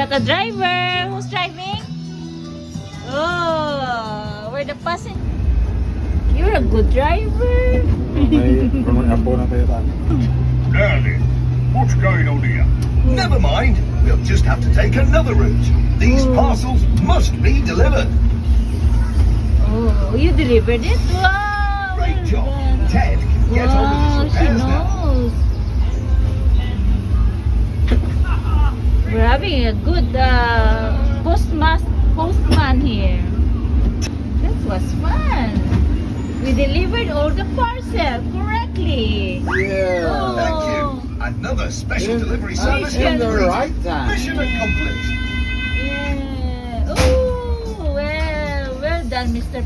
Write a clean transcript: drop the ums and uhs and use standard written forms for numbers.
got a driver. Who's driving? Oh, we're the passenger. You're a good driver. May apo na tayo tayo. Now then, what's going on here? Never mind, we'll just have to take another route. These parcels must be delivered. Oh, you delivered it? Wow! Great well job. done. Ted can get on with Wow, his she repairs now. knows. We're having a good postman here. That was fun. We delivered all the parcel correctly. Yeah. Oh. Thank you. Another special delivery service in the completed. right time. Mission accomplished. Yeah. Oh, well done, Mr.